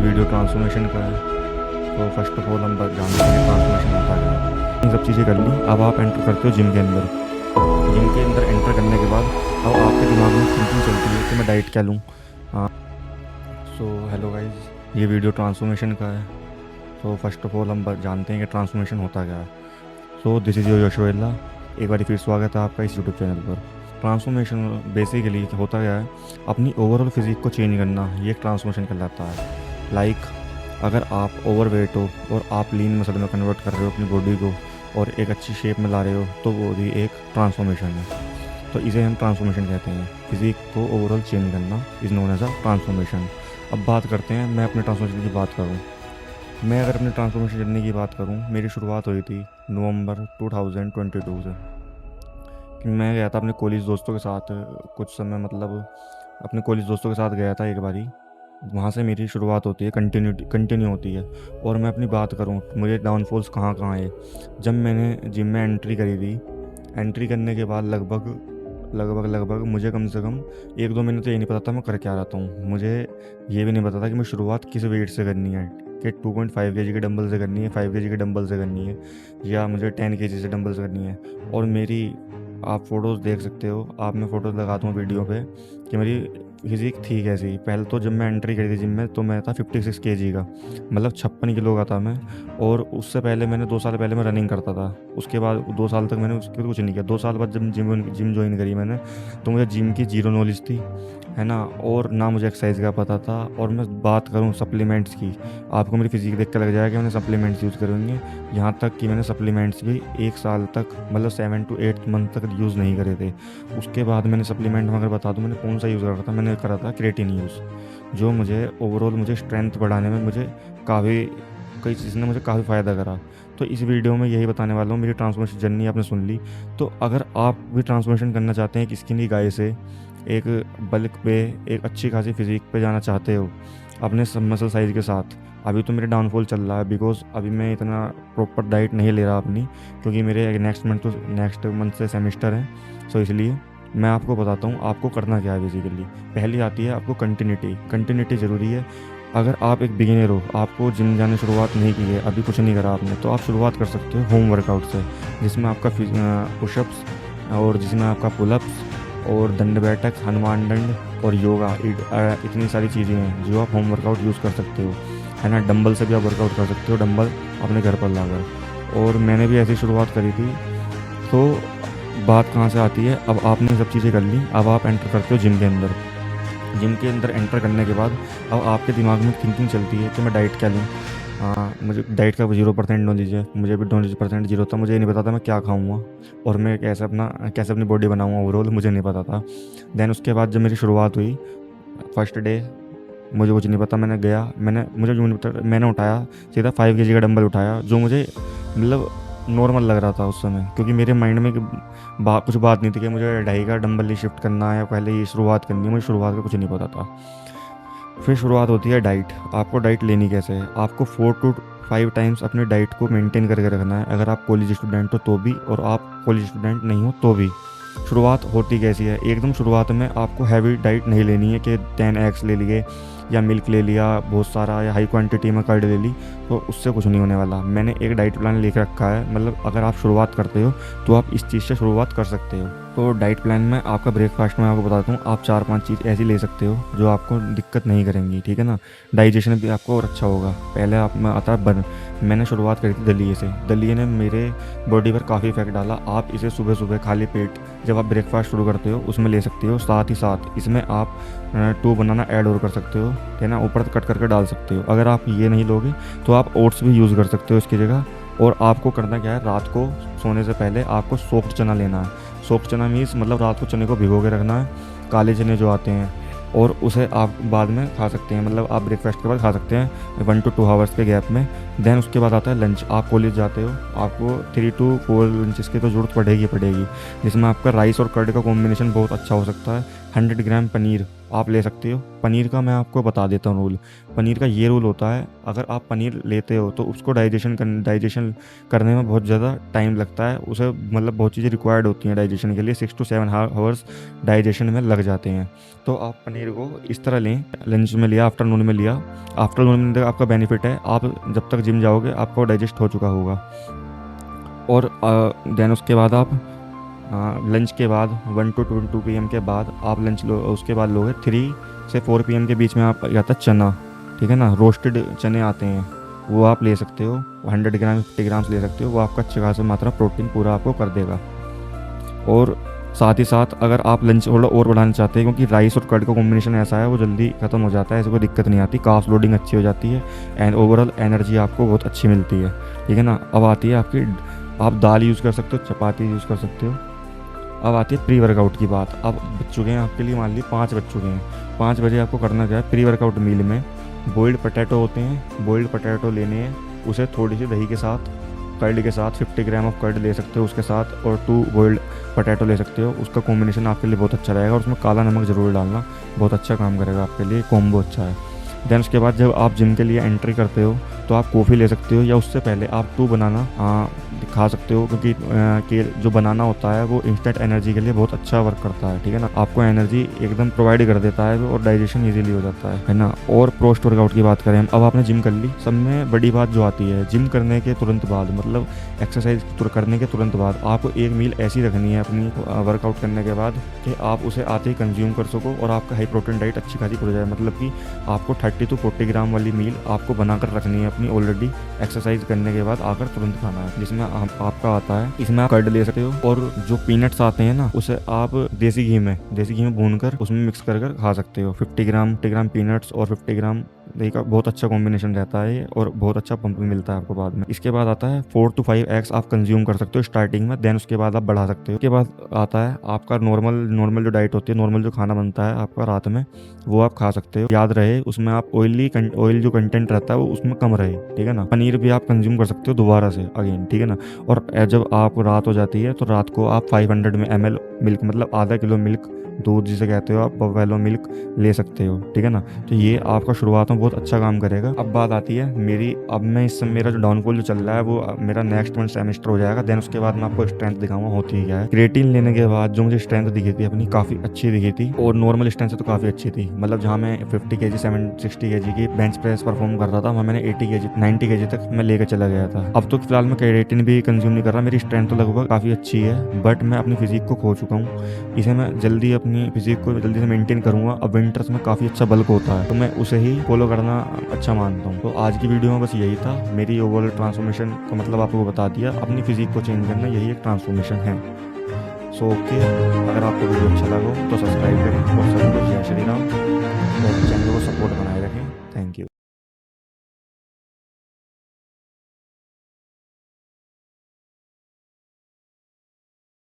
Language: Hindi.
वीडियो ट्रांसफॉर्मेशन का है। तो फर्स्ट ऑफ ऑल हम जानते हैं ट्रांसफॉर्मेशन होता क्या है। इन सब चीज़ें कर ली, अब आप एंटर करते हो जिम के अंदर। जिम के अंदर एंटर करने के बाद अब आपके दिमाग में थिंकिंग चलती है कि मैं डाइट क्या लूँ। हाँ, सो हेलो गाइस, ये वीडियो ट्रांसफॉर्मेशन का है। तो फर्स्ट ऑफ ऑल हम जानते हैं कि ट्रांसफॉर्मेशन होता क्या है। So this is your Yashovella. एक बार फिर स्वागत है आपका इस यूट्यूब चैनल पर। ट्रांसफॉर्मेशन बेसिकली होता क्या है, अपनी ओवरऑल फिजिक को चेंज करना, ये एक ट्रांसफॉर्मेशन कहलाता है। लाइक अगर आप ओवरवेट हो और आप लीन मसल में कन्वर्ट कर रहे हो अपनी बॉडी को और एक अच्छी शेप में ला रहे हो, तो वो भी एक ट्रांसफॉर्मेशन है। तो इसे हम ट्रांसफॉर्मेशन कहते हैं। फिजिक को ओवरऑल चेंज करना is known as a transformation. अब बात करते हैं, मैं अपने ट्रांसफॉर्मेशन की बात करूँ। मैं अगर अपने ट्रांसफॉर्मेशन जर्नी की बात करूँ, मेरी शुरुआत हुई थी नवंबर 2022 से। कि मैं गया था अपने कॉलेज दोस्तों के साथ कुछ समय, मतलब अपने कॉलेज दोस्तों के साथ गया था एक बारी। वहाँ से मेरी शुरुआत होती है, कंटिन्यू होती है। और मैं अपनी बात करूँ, मुझे डाउनफॉल्स कहाँ कहाँ है। जब मैंने जिम में एंट्री करी थी, एंट्री करने के बाद लगभग मुझे कम से कम 1-2 महीने तो ये नहीं पता था मैं कर क्या रहा हूँ। मुझे ये भी नहीं पता था कि मैं शुरुआत किस वेट से करनी है, कि 2.5 kg के डंबल से करनी है, 5 kg के डंबल से करनी है, या मुझे 10 kg से डंबल से करनी है। और मेरी आप फ़ोटोज़ देख सकते हो, आप मैं फ़ोटोज़ लगा दूँ वीडियो पे कि मेरी फिज़िक थी कैसी। पहले तो जब मैं एंट्री करी थी जिम में, तो मैं था 56 kg का, मतलब 56 किलो का था मैं। और उससे पहले मैंने 2 साल पहले मैं रनिंग करता था। उसके बाद 2 साल तक मैंने उसके कुछ नहीं किया। 2 साल बाद जब जिम जॉइन करी मैंने, तो मुझे जिम की ज़ीरो नॉलेज थी, है ना, और ना मुझे एक्सरसाइज का पता था। और मैं बात करूँ सप्लीमेंट्स की, आपको मेरी फिज़िक देख कर लग जाएगा कि मैंने सप्लीमेंट्स यूज़ करे होंगे। यहाँ तक कि मैंने सप्लीमेंट्स भी 1 साल तक, मतलब 7 to 8 मंथ तक यूज़ नहीं करे थे। उसके बाद मैंने सप्लीमेंट में अगर बता दूँ मैंने कौन सा यूज़ करा था, मैंने करा था क्रिएटिन यूज़, जो मुझे ओवरऑल मुझे स्ट्रेंथ बढ़ाने में मुझे काफ़ी, कई चीज़ ने मुझे काफ़ी फ़ायदा करा। तो इस वीडियो में यही बताने वाला हूँ, मेरी ट्रांसफॉर्मेशन जर्नी आपने सुन ली। तो अगर आप भी ट्रांसफॉर्मेशन करना चाहते हैं, एक स्किनी गाय से एक बल्क पे, एक अच्छी खासी फिजिक पे जाना चाहते हो अपने सब मसल साइज़ के साथ। अभी तो मेरे डाउनफॉल चल रहा है, बिकॉज अभी मैं इतना प्रॉपर डाइट नहीं ले रहा अपनी, क्योंकि मेरे नेक्स्ट मंथ से सेमेस्टर है। सो इसलिए मैं आपको बताता हूँ आपको करना क्या है। बेसिकली पहली आती है आपको कंटिन्यूटी ज़रूरी है। अगर आप एक बिगिनर हो, आपको जिम जाने शुरुआत नहीं की है, अभी कुछ नहीं करा आपने, तो आप शुरुआत कर सकते हो होम वर्कआउट से, जिसमें आपका पुशअप्स और जिसमें आपका पुलअप्स और दंड बैठक, हनुमान दंड और योगा, इतनी सारी चीज़ें हैं जो आप होम वर्कआउट यूज़ कर सकते हो, है ना। डंबल से भी आप वर्कआउट कर सकते हो, डंबल अपने घर पर लाकर। और मैंने भी ऐसी शुरुआत करी थी। तो बात कहाँ से आती है, अब आपने सब चीज़ें कर ली, अब आप एंटर करते हो जिम के अंदर। जिम के अंदर एंटर करने के बाद अब आपके दिमाग में थिंकिंग चलती है कि मैं डाइट क्या लूँ। हाँ, मुझे डाइट का 0% नॉलेज है, मुझे भी नॉलेज परसेंट जीरो था। मुझे ये नहीं पता था मैं क्या खाऊंगा और मैं कैसे अपनी बॉडी बनाऊंगा, ओवरऑल मुझे नहीं पता था। देन उसके बाद जब मेरी शुरुआत हुई, फर्स्ट डे मुझे कुछ नहीं पता, मैंने गया, मुझे जो नहीं पता, मैंने उठाया सीधा 5 kg का डंबल उठाया, जो मुझे मतलब नॉर्मल लग रहा था उस समय, क्योंकि मेरे माइंड में कुछ बात नहीं थी कि मुझे 2.5 का डंबल ही शिफ्ट करना है, पहले ये शुरुआत करनी है। मुझे शुरुआत का कुछ नहीं पता था। फिर शुरुआत होती है डाइट। आपको डाइट लेनी कैसे है, आपको 4 to 5 टाइम्स अपनी डाइट को मेंटेन करके रखना है, अगर आप कॉलेज स्टूडेंट हो तो भी, और आप कॉलेज स्टूडेंट नहीं हो तो भी। शुरुआत होती कैसी है, एकदम शुरुआत में आपको हैवी डाइट नहीं लेनी है कि 10 एग्स ले लिए या मिल्क ले लिया बहुत सारा, या हाई क्वांटिटी में कर्ड ले ली, तो उससे कुछ नहीं होने वाला। मैंने एक डाइट प्लान लेकर रखा है, मतलब अगर आप शुरुआत करते हो तो आप इस चीज़ से शुरुआत कर सकते हो। तो डाइट प्लान में आपका ब्रेकफास्ट में आपको बताता हूँ, आप 4-5 चीज़ ऐसी ले सकते हो जो आपको दिक्कत नहीं करेंगी, ठीक है ना। डाइजेशन भी आपको और अच्छा होगा। पहले आप में आता है बन। मैंने शुरुआत करी थी दलिए से। दलिए ने मेरे बॉडी पर काफ़ी इफेक्ट डाला। आप इसे सुबह सुबह खाली पेट जब आप ब्रेकफास्ट शुरू करते हो उसमें ले सकते हो। साथ ही साथ इसमें आप 2 बनाना ऐड और कर सकते हो, है ना, ऊपर कट करके डाल सकते हो। अगर आप ये नहीं लोगे तो आप ओट्स भी यूज़ कर सकते हो इसकी जगह। और आपको करना क्या है, रात को सोने से पहले आपको सोक्ड चना लेना है। सोक्ड चना मीन्स मतलब रात को चने को भिगो के रखना है, काले चने जो आते हैं, और उसे आप बाद में खा सकते हैं, मतलब आप ब्रेकफास्ट के बाद खा सकते हैं 1 to 2 आवर्स के गैप में। देन उसके बाद आता है लंच। आप कॉलेज जाते हो, आपको 3 to 4 लंचेस की तो ज़रूरत पड़ेगी, जिसमें आपका राइस और कर्ड का कॉम्बिनेशन बहुत अच्छा हो सकता है। 100 ग्राम पनीर आप ले सकते हो। पनीर का मैं आपको बता देता हूँ रूल। पनीर का ये रूल होता है, अगर आप पनीर लेते हो तो उसको डाइजेशन करने में बहुत ज़्यादा टाइम लगता है। उसे मतलब बहुत चीज़ें रिक्वायर्ड होती हैं डाइजेशन के लिए, 6 to 7 आवर्स डाइजेशन में लग जाते हैं। तो आप पनीर को इस तरह लें, लंच में लिया, आफ्टरनून में लिया। आफ्टरनून में आपका बेनिफिट है, आप जब तक जिम जाओगे आपको डाइजेस्ट हो चुका होगा। और देन उसके बाद आप लंच के बाद 1 to 2 PM के बाद आप लंच लो। उसके बाद लोगे 3 से 4 PM के बीच में आप आता है चना, ठीक है ना, रोस्टेड चने आते हैं, वो आप ले सकते हो। 100 ग्राम 50 ग्राम्स ले सकते हो, वो आपका अच्छी खासी मात्रा प्रोटीन पूरा आपको कर देगा। और साथ ही साथ अगर आप लंच थोड़ा और बढ़ाना चाहते हैं, क्योंकि राइस और कर्ड का कॉम्बिनेशन ऐसा है वो जल्दी ख़त्म हो जाता है, ऐसे कोई दिक्कत नहीं आती, कार्ब्स लोडिंग अच्छी हो जाती है एंड ओवरऑल एनर्जी आपको बहुत अच्छी मिलती है, ठीक है ना। अब आती है आपकी, आप दाल यूज़ कर सकते हो, चपाती यूज़ कर सकते हो। अब आती है प्री वर्कआउट की बात। अब बच चुके हैं आपके लिए, मान ली 5 बज चुके हैं। 5 बजे आपको करना क्या है, प्री वर्कआउट मील में बॉइल्ड पोटैटो होते हैं, बॉइल्ड पोटैटो लेने हैं, उसे थोड़ी सी दही के साथ, कर्ड के साथ 50 ग्राम ऑफ कर्ड ले सकते हो उसके साथ, और 2 बॉइल्ड पोटैटो ले सकते हो। उसका कॉम्बिनेशन आपके लिए बहुत अच्छा रहेगा, और उसमें काला नमक ज़रूर डालना, बहुत अच्छा काम करेगा आपके लिए, कॉम्बो अच्छा है। देन उसके बाद जब आप जिम के लिए एंट्री करते हो तो आप कॉफ़ी ले सकते हो, या उससे पहले आप 2 बनाना खा सकते हो, क्योंकि कि जो बनाना होता है वो इंस्टेंट एनर्जी के लिए बहुत अच्छा वर्क करता है, ठीक है ना। आपको एनर्जी एकदम प्रोवाइड कर देता है और डाइजेशन इजीली हो जाता है ना। और पोस्ट वर्कआउट की बात करें हम, अब आपने जिम कर ली, सब में बड़ी बात जो आती है, जिम करने के तुरंत बाद, मतलब एक्सरसाइज करने के तुरंत बाद आपको एक मील ऐसी रखनी है अपनी वर्कआउट करने के बाद कि आप उसे आते ही कंज्यूम कर सको और आपका हाई प्रोटीन डाइट अच्छी खासी हो जाए। मतलब कि आपको 30 to 40 ग्राम वाली मील आपको बनाकर रखनी है अपनी ऑलरेडी, एक्सरसाइज करने के बाद आकर तुरंत खाना है, जिसमें आपका आता है, इसमें आप कर्ड ले सकते हो, और जो पीनट्स आते हैं ना उसे आप देसी घी में भूनकर उसमें मिक्स कर खा सकते हो। 50 ग्राम पीनट्स और 50 ग्राम दही का बहुत अच्छा कॉम्बिनेशन रहता है और बहुत अच्छा पंप मिलता है आपको बाद में। इसके बाद आता है 4 to 5 एग्स आप कंज्यूम कर सकते हो स्टार्टिंग में, देन उसके बाद आप बढ़ा सकते हो। उसके बाद आता है आपका नॉर्मल जो डाइट होती है, नॉर्मल जो खाना बनता है आपका रात में, वो आप खा सकते हो। याद रहे उसमें आप ऑयल जो कंटेंट रहता है वो उसमें कम रहे, ठीक है ना। पनीर भी आप कंज्यूम कर सकते हो दोबारा से अगेन, ठीक है ना। और जब आप रात हो जाती है तो रात को आप 500 ml मिल्क, मतलब आधा किलो मिल्क, दूध जिसे कहते हो आप, बफेलो मिल्क ले सकते हो, ठीक है ना। तो ये आपका शुरुआत में बहुत अच्छा काम करेगा। अब बात आती है मेरी, अब मैं इस समय मेरा जो डाउनफॉल जो चल रहा है वो मेरा नेक्स्ट मंथ सेमेस्टर हो जाएगा, देन उसके बाद मैं आपको स्ट्रेंथ दिखाऊंगा होती है क्या है। क्रिएटिन लेने के बाद जो मुझे स्ट्रेंथ दिखी थी अपनी, काफ़ी अच्छी दिखी थी, और नॉर्मल स्ट्रेंथ से तो काफ़ी अच्छी थी। मतलब जहाँ मैं 50 kg 60 kg की बेंच प्रेस परफॉर्म कर रहा था, वहाँ मैंने 80 kg 90 kg तक मैं लेकर चला गया था। अब तो फिलहाल मैं क्रिएटिन भी कंज्यूम नहीं कर रहा, मेरी स्ट्रेंथ तो लगभग काफ़ी अच्छी है, बट मैं अपनी फिजिक को खो चुका हूँ। इसे मैं जल्दी अपनी फिजिक को जल्दी से मेंटेन करूंगा। अब विंटर्स में काफ़ी अच्छा बल्क होता है, तो मैं उसे ही फॉलो करना अच्छा मानता हूँ। तो आज की वीडियो में बस यही था, मेरी ओवरऑल ट्रांसफॉर्मेशन का मतलब आपको बता दिया। अपनी फिजिक को चेंज करना यही एक ट्रांसफॉर्मेशन है। सो ओके, अगर आपको वीडियो अच्छा लगा हो तो सब्सक्राइब करें और सभी को जय श्री राम, और चैनल को सपोर्ट बनाए रखें। Thank you.